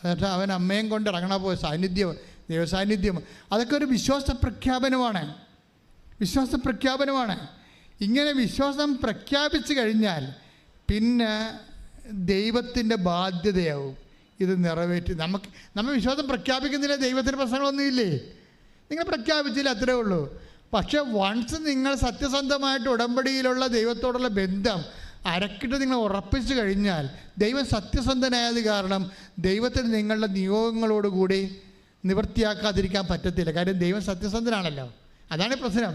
എന്നിട്ട് അവൻ അമ്മയും കൊണ്ട് ഇറങ്ങണ പോയ സാന്നിധ്യം, ദൈവസാന്നിധ്യം, അതൊക്കെ ഒരു വിശ്വാസ പ്രഖ്യാപനമാണ്. ഇങ്ങനെ വിശ്വാസം പ്രഖ്യാപിച്ചു കഴിഞ്ഞാൽ പിന്നെ ദൈവത്തിൻ്റെ ബാധ്യതയാവും ഇത് നിറവേറ്റി. നമ്മൾ വിശ്വാസം പ്രഖ്യാപിക്കുന്നില്ല, ദൈവത്തിന് പ്രശ്നങ്ങളൊന്നുമില്ലേ? നിങ്ങൾ പ്രഖ്യാപിച്ചില്ല, അത്രേ ഉള്ളൂ. പക്ഷേ വൺസ് നിങ്ങൾ സത്യസന്ധമായിട്ട് ഉടമ്പടിയിലുള്ള ദൈവത്തോടുള്ള ബന്ധം അരക്കിട്ട് നിങ്ങൾ ഉറപ്പിച്ചു കഴിഞ്ഞാൽ, ദൈവം സത്യസന്ധനായത് കാരണം ദൈവത്തിന് നിങ്ങളുടെ നിയോഗങ്ങളോടുകൂടി നിവൃത്തിയാക്കാതിരിക്കാൻ പറ്റത്തില്ല. കാര്യം ദൈവം സത്യസന്ധനാണല്ലോ. അതാണ് പ്രശ്നം.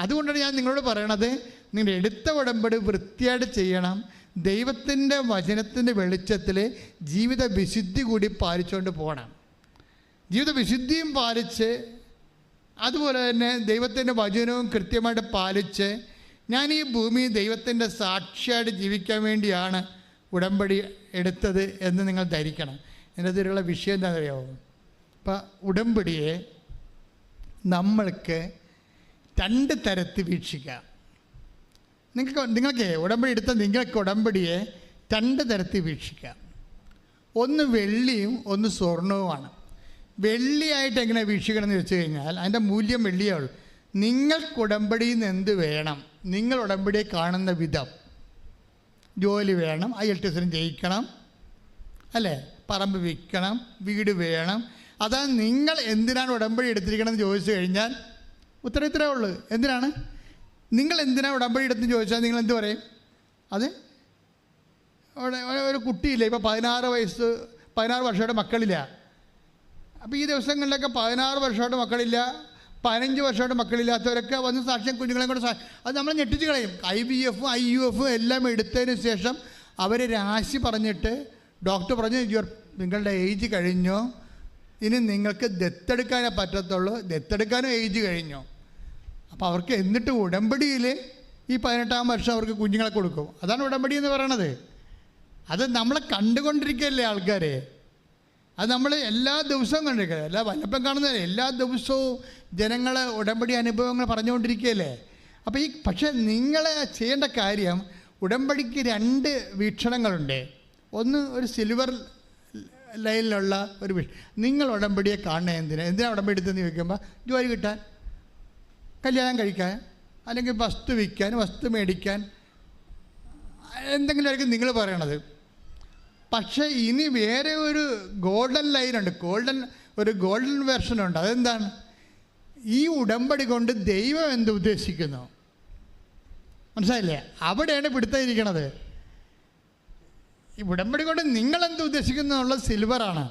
അതുകൊണ്ടാണ് ഞാൻ നിങ്ങളോട് പറയണത്, നിങ്ങൾ എടുത്ത ഉടമ്പടി വൃത്തിയായിട്ട് ചെയ്യണം. ദൈവത്തിൻ്റെ വചനത്തിൻ്റെ വെളിച്ചത്തിൽ ജീവിത വിശുദ്ധി കൂടി പാലിച്ചുകൊണ്ട് പോകണം. ജീവിത വിശുദ്ധിയും പാലിച്ച് അതുപോലെ തന്നെ ദൈവത്തിൻ്റെ വചനവും കൃത്യമായിട്ട് പാലിച്ച്, ഞാൻ ഈ ഭൂമി ദൈവത്തിൻ്റെ സാക്ഷിയായിട്ട് ജീവിക്കാൻ വേണ്ടിയാണ് ഉടമ്പടി എടുത്തത് എന്ന് നിങ്ങൾ ധരിക്കണം. എൻ്റെ അതിലുള്ള വിഷയം എന്താണെന്ന് അറിയാമോ? ഇപ്പം ഉടമ്പടിയെ നമ്മൾക്ക് 2 തരത്തിൽ വീക്ഷിക്കാം. നിങ്ങൾക്ക് ഉടമ്പടി എടുത്ത നിങ്ങൾക്ക് ഉടമ്പടിയെ 2 തരത്തിൽ വീക്ഷിക്കാം. ഒന്ന് വെള്ളിയും ഒന്ന് സ്വർണവുമാണ്. വെള്ളിയായിട്ട് എങ്ങനെ വീക്ഷിക്കണം എന്ന് വെച്ച് കഴിഞ്ഞാൽ അതിൻ്റെ മൂല്യം വെള്ളിയേ ഉള്ളൂ. നിങ്ങൾക്ക് ഉടമ്പടിയിൽ നിന്ന് എന്ത് വേണം? നിങ്ങൾ ഉടമ്പടിയെ കാണുന്ന വിധം. ജോലി വേണം, IELTS ജയിക്കണം, അല്ലേ? പറമ്പ് വിൽക്കണം, വീട് വേണം. അതാ നിങ്ങൾ എന്തിനാണ് ഉടമ്പടി എടുത്തിരിക്കണമെന്ന് ചോദിച്ചു കഴിഞ്ഞാൽ ഉത്തരം ഇത്രേ ഉള്ളൂ. എന്തിനാണ് നിങ്ങൾ എന്തിനാണ് ഉടമ്പടി എടുത്തെന്ന് ചോദിച്ചാൽ നിങ്ങൾ എന്ത് പറയും? അത് ഒരു കുട്ടിയില്ല, ഇപ്പോൾ 16 വർഷമായിട്ട് മക്കളില്ല. അപ്പോൾ ഈ ദിവസങ്ങളിലൊക്കെ 16 വർഷമായിട്ട് മക്കളില്ല, 15 വർഷമായിട്ട് മക്കളില്ലാത്തവരൊക്കെ വന്ന് സാക്ഷ്യം കുഞ്ഞുങ്ങളെ കൊണ്ട് അത് നമ്മൾ ഞെട്ടിച്ച് കളയും. IVF IUF എല്ലാം എടുത്തതിന് ശേഷം അവർ രാശി പറഞ്ഞിട്ട് ഡോക്ടർ പറഞ്ഞു, നിങ്ങളുടെ ഏജ് കഴിഞ്ഞോ, ഇനി നിങ്ങൾക്ക് ദത്തെടുക്കാനേ പറ്റത്തുള്ളൂ, ദത്തെടുക്കാനും ഏജ് കഴിഞ്ഞോ. അപ്പോൾ അവർക്ക് എന്നിട്ട് ഉടമ്പടിയിൽ ഈ 18-ാം വർഷം അവർക്ക് കുഞ്ഞുങ്ങളെ കൊടുക്കും. അതാണ് ഉടമ്പടി എന്ന് പറയണത്. അത് നമ്മളെ കണ്ടുകൊണ്ടിരിക്കുകയല്ലേ ആൾക്കാരെ. അത് നമ്മൾ എല്ലാ ദിവസവും കണ്ടിരിക്കുക, എല്ലാ വല്ലപ്പം കാണുന്നതല്ലേ, എല്ലാ ദിവസവും ജനങ്ങളെ ഉടമ്പടി അനുഭവങ്ങൾ പറഞ്ഞുകൊണ്ടിരിക്കുകയല്ലേ. അപ്പോൾ പക്ഷേ നിങ്ങൾ ചെയ്യേണ്ട കാര്യം, ഉടമ്പടിക്ക് 2 വീക്ഷണങ്ങളുണ്ട്. ഒന്ന് ഒരു സിൽവർ ലൈനിലുള്ള ഒരു നിങ്ങൾ ഉടമ്പടിയെ കാണുന്നത് എന്തിനാണ് ഉടമ്പടി എടുത്തെന്ന് ചോദിക്കുമ്പോൾ ജോലി കിട്ടാൻ, കല്യാണം കഴിക്കാൻ, അല്ലെങ്കിൽ വസ്തു വിൽക്കാൻ, വസ്തു മേടിക്കാൻ, എന്തെങ്കിലുമായിരിക്കും നിങ്ങൾ പറയണത്. പക്ഷേ ഇനി വേറെ ഒരു ഗോൾഡൻ ലൈനുണ്ട്, ഗോൾഡൻ വെർഷനുണ്ട്. അതെന്താണ്? ഈ ഉടമ്പടി കൊണ്ട് ദൈവം എന്ത് ഉദ്ദേശിക്കുന്നു, മനസ്സിലായില്ലേ? അവിടെയാണ് പിടുത്തയിരിക്കണത്. ഈ ഉടമ്പടി കൊണ്ട് നിങ്ങളെന്ത് ഉദ്ദേശിക്കുന്നു എന്നുള്ളത് സിൽവറാണ്.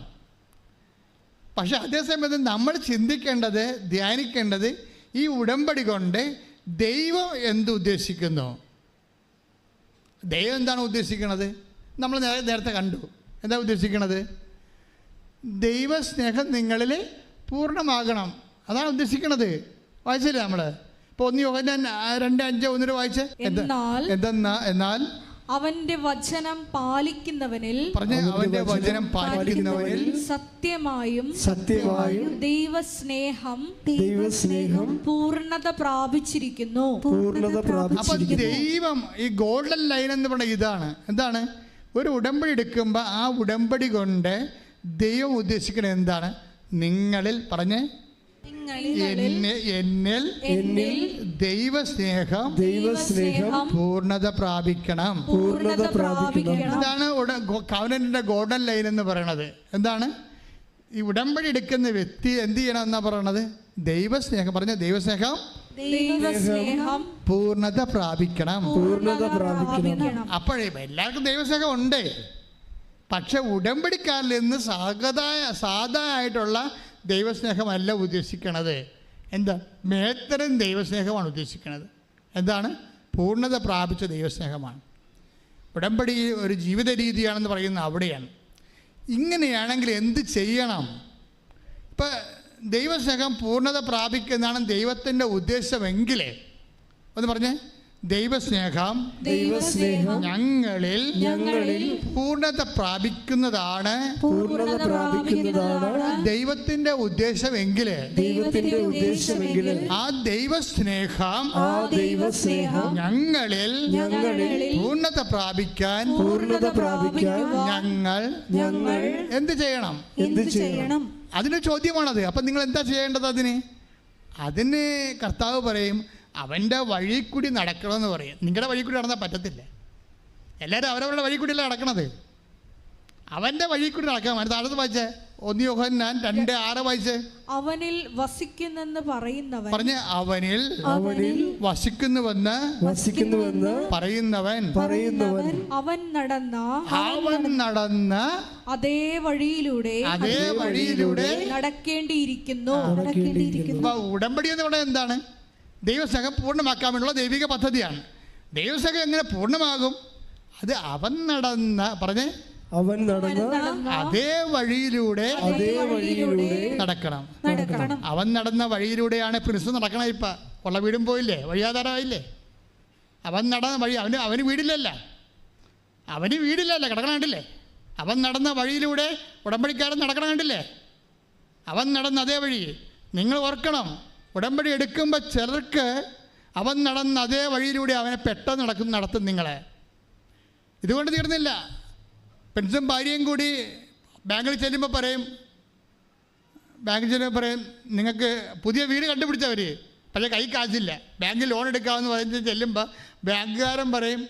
പക്ഷെ അതേസമയത്ത് നമ്മൾ ചിന്തിക്കേണ്ടത്, ധ്യാനിക്കേണ്ടത്, ഈ ഉടമ്പടി കൊണ്ട് ദൈവം എന്ത് ഉദ്ദേശിക്കുന്നു. ദൈവം എന്താണ് ഉദ്ദേശിക്കുന്നത്? നമ്മൾ നേരത്തെ കണ്ടു. എന്താ ഉദ്ദേശിക്കണത്? ദൈവസ്നേഹം നിങ്ങളിൽ പൂർണ്ണമാകണം, അതാണ് ഉദ്ദേശിക്കണത്. വായിച്ചില്ലേ നമ്മൾ? ഇപ്പോൾ 1 യോഹന്നാൻ 2:5 വായിച്ചേ. എന്നാൽ അവന്റെ വചനം പാലിക്കുന്നവനിൽ, അവന്റെ വചനം പാലിക്കുന്നവനിൽ സത്യമായും ദൈവസ്നേഹം പൂർണ്ണത പ്രാപിച്ചിരിക്കുന്നു. അപ്പൊ ദൈവം ഈ ഗോൾഡൻ ലൈൻ എന്ന് പറഞ്ഞ ഇതാണ്. എന്താണ്? ഒരു ഉടമ്പടി എടുക്കുമ്പോൾ ആ ഉടമ്പടി കൊണ്ട് ദൈവം ഉദ്ദേശിക്കുന്നത് എന്താണ്? നിങ്ങളിൽ പറഞ്ഞേ, എന്നിൽ ദൈവസ്നേഹം പൂർണ്ണത പ്രാപിക്കണം. ഇതാണ് കവനന്റിന്റെ ഗോൾഡൻ ലൈൻ എന്ന് പറയണത്. എന്താണ്? ഈ ഉടമ്പടി എടുക്കുന്ന വ്യക്തി എന്ത് ചെയ്യണം എന്നാ പറയണത്? ദൈവസ്നേഹം. പറഞ്ഞ ദൈവസ്നേഹം പൂർണ്ണത പ്രാപിക്കണം. അപ്പോഴേ എല്ലാവർക്കും ദൈവസ്നേഹം ഉണ്ട്. പക്ഷെ ഉടമ്പടിക്കാരിൽ നിന്ന് സാധാ ആയിട്ടുള്ള ദൈവസ്നേഹമല്ല ഉദ്ദേശിക്കണത്. എന്താ? മേത്തരം ദൈവസ്നേഹമാണ് ഉദ്ദേശിക്കുന്നത്. എന്താണ്? പൂർണ്ണത പ്രാപിച്ച ദൈവസ്നേഹമാണ്. ഉടമ്പടി ഒരു ജീവിത രീതിയാണെന്ന് പറയുന്നത് അവിടെയാണ്. ഇങ്ങനെയാണെങ്കിൽ എന്ത് ചെയ്യണം? ഇപ്പം ദൈവസ്നേഹം പൂർണ്ണത പ്രാപിക്കുന്നതാണ് ദൈവത്തിൻ്റെ ഉദ്ദേശമെങ്കിൽ ഒന്ന് പറഞ്ഞേ, ദൈവസ്നേഹം ഞങ്ങളിൽ പൂർണ്ണത പ്രാപിക്കുന്നതാണ് ദൈവത്തിന്റെ ഉദ്ദേശമെങ്കിൽ ആ ദൈവസ്നേഹം ഞങ്ങളിൽ പൂർണ്ണത പ്രാപിക്കാൻ ഞങ്ങൾ എന്ത് ചെയ്യണം? അതിന് ചോദ്യമാണത്. അപ്പം നിങ്ങൾ എന്താ ചെയ്യേണ്ടത്? അതിന് കർത്താവ് പറയും, അവൻ്റെ വഴി കൂടി നടക്കണമെന്ന് പറയും. നിങ്ങളുടെ വഴി കൂടി നടന്നാൽ പറ്റത്തില്ല. എല്ലാവരും അവരവരുടെ വഴി കൂടിയല്ല നടക്കണത്. അവൻ്റെ വഴി കൂടി നടക്കാൻ. താഴത്ത് വായിച്ചേ, 1 യോഹന്നാൻ 2:6 വായിച്ചേ. അവനിൽ വസിക്കുന്നെന്ന് പറയുന്നവൻ പറഞ്ഞ്, അവനിൽ വസിക്കുന്നുവെന്ന് പറയുന്നവൻ അവൻ നടന്ന അതേ വഴിയിലൂടെ നടക്കേണ്ടിയിരിക്കുന്നു. ഉടമ്പടി എന്ന് പറയുന്നത് എന്താണ്? ദൈവസ്നേഹം പൂർണ്ണമാക്കാൻ വേണ്ടിയുള്ള ദൈവിക പദ്ധതിയാണ്. ദൈവസ്നേഹം എങ്ങനെ പൂർണ്ണമാകും? അത് അവൻ നടന്ന അതേ വഴിയിലൂടെ നടക്കണം. അവൻ നടന്ന വഴിയിലൂടെയാണ് പ്രിൻസ് നടക്കണം. ഇപ്പം ഉള്ള വീടും പോയില്ലേ, വഴിയാധാരമായില്ലേ? അവൻ നടന്ന വഴി, അവന് വീടില്ലല്ല കിടക്കണം കണ്ടില്ലേ? അവൻ നടന്ന വഴിയിലൂടെ ഉടമ്പടിക്കാരൻ നടക്കണം കണ്ടില്ലേ? അവൻ നടന്ന അതേ വഴി. നിങ്ങൾ ഓർക്കണം, ഉടമ്പടി എടുക്കുമ്പോൾ ചിലർക്ക് അവൻ നടന്ന അതേ വഴിയിലൂടെ അവനെ പെട്ടെന്ന് നടത്തും നിങ്ങളെ. ഇതുകൊണ്ട് തീർന്നില്ല. പെൻസും ഭാര്യയും കൂടി ബാങ്കിൽ ചെല്ലുമ്പോൾ പറയും, നിങ്ങൾക്ക് പുതിയ വീട് കണ്ടുപിടിച്ചവർ, പക്ഷേ കൈ കാശില്ല, ബാങ്കിൽ ലോൺ എടുക്കാമെന്ന് പറഞ്ഞ് ചെല്ലുമ്പോൾ ബാങ്കുകാരൻ പറയും,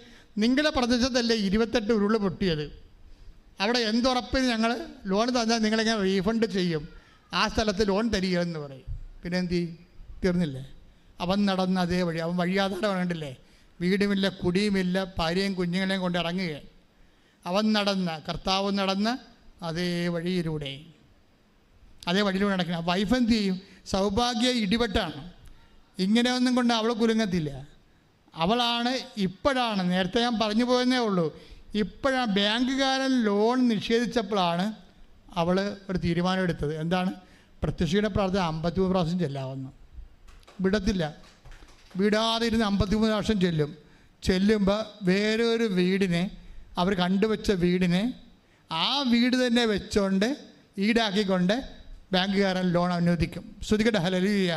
നിങ്ങളുടെ പ്രദേശത്തല്ലേ 28 ഉരുള് പൊട്ടിയത്, അവിടെ എന്തുറപ്പിന് ഞങ്ങൾ ലോൺ തന്നാൽ നിങ്ങളെങ്ങനെ റീഫണ്ട് ചെയ്യും, ആ സ്ഥലത്ത് ലോൺ തരികയെന്ന് പറയും. പിന്നെ എന്ത് ചെയ്യും? തീർന്നില്ലേ? അവൻ നടന്ന അതേ വഴി. അവൻ വഴിയാധാരം കണ്ടില്ലേ? വീടുമില്ല, കുടിയുമില്ല, ഭാര്യയും കുഞ്ഞുങ്ങളെയും കൊണ്ട് ഇറങ്ങുക. അവൻ കർത്താവ് നടന്ന അതേ വഴിയിലൂടെ നടക്കണം. വൈഫ് എന്ത് ചെയ്യും? സൗഭാഗ്യ ഇടിപെട്ടാണ്. ഇങ്ങനെയൊന്നും കൊണ്ട് അവൾ കുലുങ്ങത്തില്ല. അവളാണ് ഇപ്പോഴാണ്, നേരത്തെ ഞാൻ പറഞ്ഞു പോയെന്നേ ഉള്ളൂ, ഇപ്പോഴാണ് ബാങ്കുകാരൻ ലോൺ നിഷേധിച്ചപ്പോഴാണ് അവൾ ഒരു തീരുമാനം എടുത്തത്. എന്താണ്? പ്രത്യക്ഷയുടെ പ്രാർത്ഥന 53 പ്രാവശ്യം ചെല്ലാവുന്നു. വിടത്തില്ല, വിടാതെ ഇരുന്ന് 53 പ്രാവശ്യം ചെല്ലുമ്പോൾ വേറൊരു വീടിനെ, അവർ കണ്ടുവച്ച വീടിനെ, ആ വീട് തന്നെ വെച്ചോണ്ട് ഈടാക്കിക്കൊണ്ട് ബാങ്കുകാരൻ ലോൺ അനുവദിക്കും. ശ്രുതികട്ടെ, ഹല്ലേലൂയ.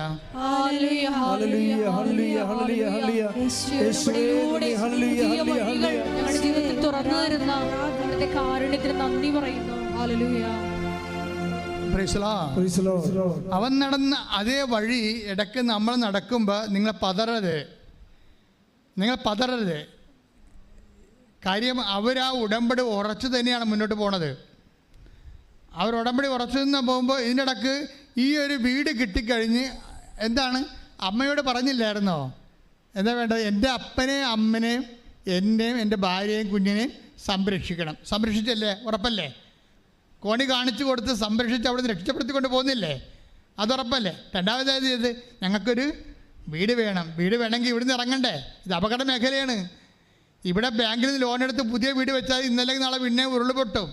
അവൻ നടന്ന അതേ വഴി ഇടയ്ക്ക് നമ്മൾ നടക്കുമ്പോൾ നിങ്ങൾ പതറരുത്. കാര്യം അവരാ ഉടമ്പടി ഉറച്ചു തന്നെയാണ് മുന്നോട്ട് പോണത്. അവർ ഉടമ്പടി ഉറച്ചു നിന്ന് പോകുമ്പോൾ ഇതിനിടക്ക് ഈ ഒരു വീട് കിട്ടിക്കഴിഞ്ഞ് എന്താണ്, അമ്മയോട് പറഞ്ഞില്ലായിരുന്നോ എന്താ വേണ്ടത്? എൻ്റെ അപ്പനെയും അമ്മനെയും എന്നെയും എൻ്റെ ഭാര്യയെയും കുഞ്ഞിനെയും സംരക്ഷിക്കണം. സംരക്ഷിച്ചല്ലേ? ഉറപ്പല്ലേ? കോണി കാണിച്ചു കൊടുത്ത് സംരക്ഷിച്ച് അവിടെ നിന്ന് രക്ഷപ്പെടുത്തിക്കൊണ്ട് പോകുന്നില്ലേ? അതുറപ്പല്ലേ? രണ്ടാമതായത് ഇത് ഞങ്ങൾക്കൊരു വീട് വേണം. വീട് വേണമെങ്കിൽ ഇവിടുന്ന് ഇറങ്ങണ്ടേ? ഇത് അപകട മേഖലയാണ്. ഇവിടെ ബാങ്കിൽ നിന്ന് ലോൺ എടുത്ത് പുതിയ വീട് വെച്ചാൽ ഇന്നലെ നാളെ പിന്നെ ഉരുൾപൊട്ടും.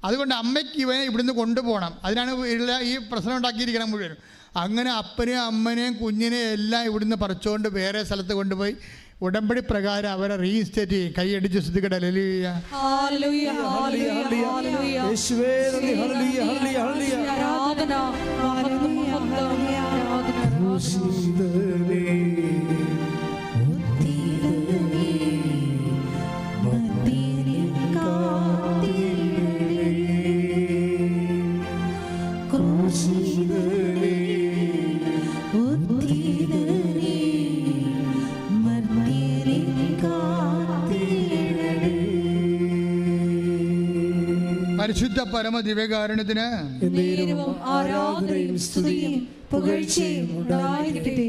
അതുകൊണ്ട് അമ്മയ്ക്ക് ഇവനെ ഇവിടുന്ന് കൊണ്ടുപോകണം. അതിനാണ് ഈ പ്രശ്നം ഉണ്ടാക്കിയിരിക്കണം മുഴുവൻ. അങ്ങനെ അപ്പനെയും അമ്മനെയും കുഞ്ഞിനെയും എല്ലാം ഇവിടുന്ന് പറിച്ചുകൊണ്ട് വേറെ സ്ഥലത്ത് കൊണ്ടുപോയി ഉടമ്പടി പ്രകാരം അവരെ റീഇൻസ്റ്റേറ്റ് ചെയ്യും. കൈയടിച്ച് ശ്രദ്ധിക്കട്ടെ. പരിശുദ്ധ പരമ ദിവ്യകാരുണ്യത്തിന് ആരാധനയും സ്തുതിയും പുകഴ്ചയും ഉണ്ടായിരിക്കട്ടെ.